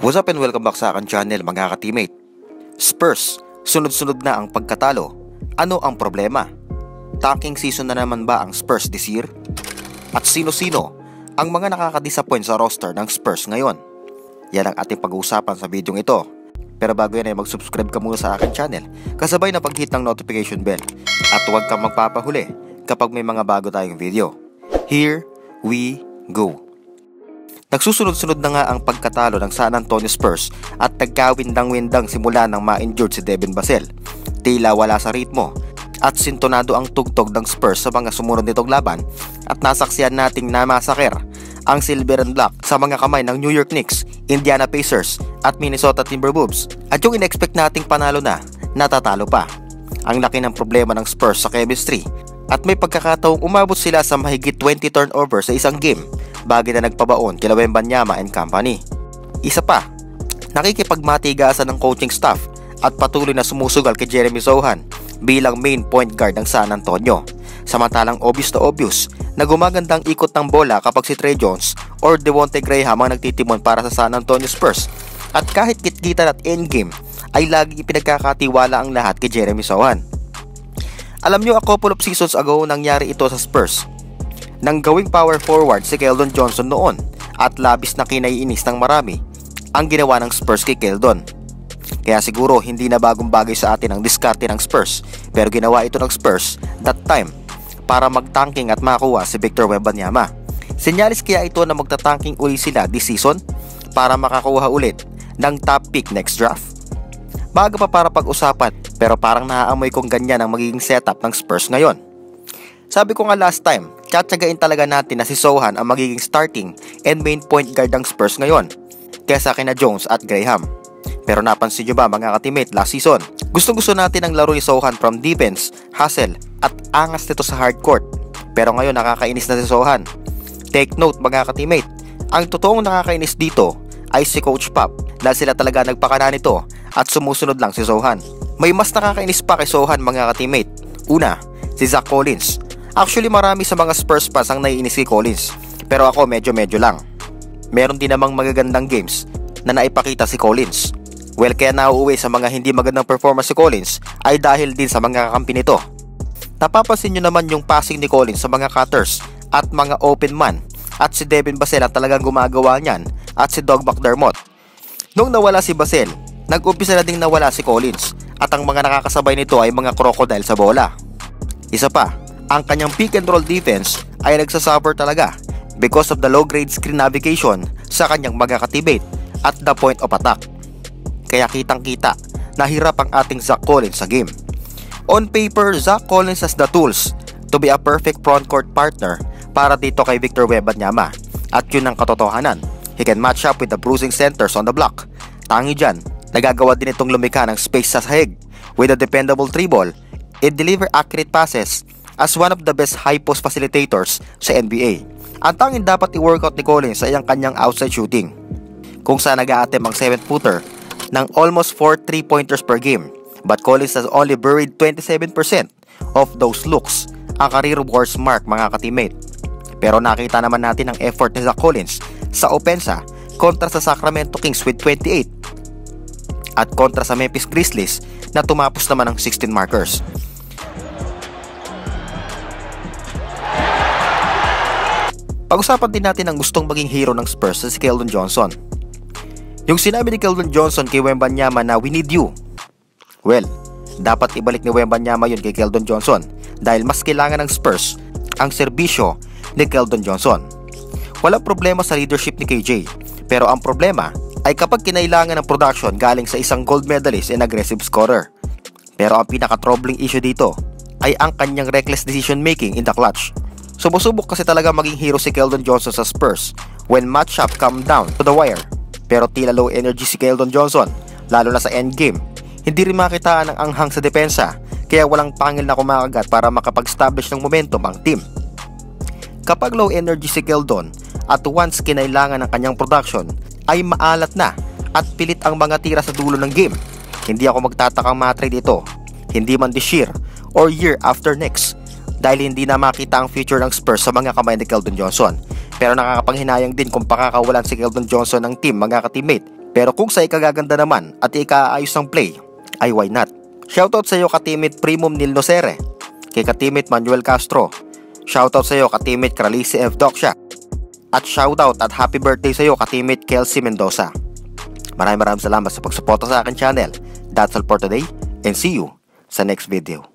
What's up and welcome back sa akin channel mga ka-teammate. Spurs, sunod-sunod na ang pagkatalo. Ano ang problema? Tanking season na naman ba ang Spurs this year? At sino-sino ang mga nakaka-disappoint sa roster ng Spurs ngayon? Yan ang ating pag-uusapan sa video ito. Pero bago yan ay mag-subscribe ka muna sa akin channel, kasabay na pag-hit ng notification bell. At huwag kang magpapahuli kapag may mga bago tayong video. Here we go. Nagsusunod-sunod na nga ang pagkatalo ng San Antonio Spurs at nagkawindang-windang simula nang ma-injured si Devin Vassell. Tila wala sa ritmo at sintonado ang tugtog ng Spurs sa mga sumunod nitong laban at nasaksihan nating namasaker ang Silver and Black sa mga kamay ng New York Knicks, Indiana Pacers at Minnesota Timberwolves. At yung in-expect nating panalo na, natatalo pa. Ang laki ng problema ng Spurs sa chemistry at may pagkakataong umabot sila sa mahigit 20 turnover sa isang game bagay na nagpabaon kila Wembanyama and company. Isa pa, nakikipagmatigasan ng coaching staff at patuloy na sumusugal kay Jeremy Sochan bilang main point guard ng San Antonio. Samantalang obvious na obvious na gumagandang ikot ng bola kapag si Trey Jones or Devonte Graham ang nagtitimon para sa San Antonio Spurs. At kahit kitkitan at endgame ay lagi ipinagkakatiwala ang lahat kay Jeremy Sochan. Alam nyo, a couple of seasons ago nangyari ito sa Spurs nang gawing power forward si Keldon Johnson noon at labis na kinaiinis ng marami ang ginawa ng Spurs kay Keldon. Kaya siguro hindi na bagong bagay sa atin ang diskarte ng Spurs, pero ginawa ito ng Spurs that time para magtanking at makuha si Victor Wembanyama. Senyalis kaya ito na magtatanking uli sila this season para makakuha ulit ng top pick next draft? Bago pa para pag-usapan, pero parang naaamoy kong ganyan ang magiging setup ng Spurs ngayon. Sabi ko nga last time, tsatsagain talaga natin na si Sochan ang magiging starting and main point guard ng Spurs ngayon kesa kina Jones at Graham. Pero napansin nyo ba mga ka-teammate last season? Gustong-gusto natin ang laro ni Sochan from defense, hustle at angas nito sa hardcourt. Pero ngayon nakakainis na si Sochan. Take note mga ka-teammate, ang totoong nakakainis dito ay si Coach Pop dahil sila talaga nagpakana nito at sumusunod lang si Sochan. May mas nakakainis pa kay Sochan mga ka-teammate. Una, si Zach Collins. Actually marami sa mga Spurs fans ang naiinis kay Collins, pero ako medyo lang. Meron din namang magagandang games na naipakita si Collins. Well, kaya nauuwi sa mga hindi magandang performance si Collins ay dahil din sa mga kakampi nito. Napapansin nyo naman yung passing ni Collins sa mga cutters at mga open man, at si Devin Vassell talagang gumagawa niyan, at si Doug McDermott. Nung nawala si Vassell, nag-umpisa na ding nawala si Collins at ang mga nakakasabay nito ay mga crocodile sa bola. Isa pa, ang kanyang pick and roll defense ay nagsasuffer talaga because of the low grade screen navigation sa kanyang mga ka-teammate at the point of attack. Kaya kitang-kita na hirap ang ating Zach Collins sa game. On paper, Zach Collins has the tools to be a perfect frontcourt partner para dito kay Victor Wembanyama, at yun ang katotohanan. He can match up with the bruising centers on the block. Tangi dyan, nagagawa din itong lumikha ng space sa sahig with a dependable dribble and deliver accurate passes as one of the best high post facilitators sa NBA. Ang tanging dapat i-workout ni Collins ay ang kanyang outside shooting, kung saan nag-a-attempt ang 7-footer ng almost 4 3-pointers per game. But Collins has only buried 27% of those looks, ang career worst mark mga ka-teammate. Pero nakita naman natin ang effort ni Zach Collins sa opensa kontra sa Sacramento Kings with 28 at kontra sa Memphis Grizzlies na tumapos naman ng 16 markers. Pag-usapan din natin ang gustong maging hero ng Spurs sa si Keldon Johnson. Yung sinabi ni Keldon Johnson kay Wembanyama na we need you. Well, dapat ibalik ni Wembanyama yun kay Keldon Johnson dahil mas kailangan ng Spurs ang serbisyo ni Keldon Johnson. Walang problema sa leadership ni KJ, pero ang problema ay kapag kinailangan ng production galing sa isang gold medalist and aggressive scorer. Pero ang pinaka-troubling issue dito ay ang kanyang reckless decision making in the clutch. Sumusubok kasi talaga maging hero si Keldon Johnson sa Spurs when matchup come down to the wire. Pero tila low energy si Keldon Johnson, lalo na sa endgame. Hindi rin makitaan ang anghang sa depensa, kaya walang pangil na kumakagat para makapag-establish ng momentum ang team. Kapag low energy si Keldon at once kinailangan ng kanyang production, ay maalat na at pilit ang mga tira sa dulo ng game. Hindi ako magtatakang matrade ito, hindi man this year or year after next, dahil hindi na makita ang future ng Spurs sa mga kamay ni Keldon Johnson. Pero nakakapanghinayang din kung pakakawalan si Keldon Johnson ng team mga ka-teammate Pero kung sa ikagaganda naman at ikaayos ng play, ay why not? Shoutout sa iyo ka-teammate Primum Nil Nocere, kay ka-teammate Manuel Castro, shoutout sa iyo ka-teammate Kralisi F. Doksha, at shoutout at happy birthday sa iyo ka-teammate Kelsey Mendoza. Maraming salamat sa pagsuporta sa akin channel. That's all for today and see you sa next video.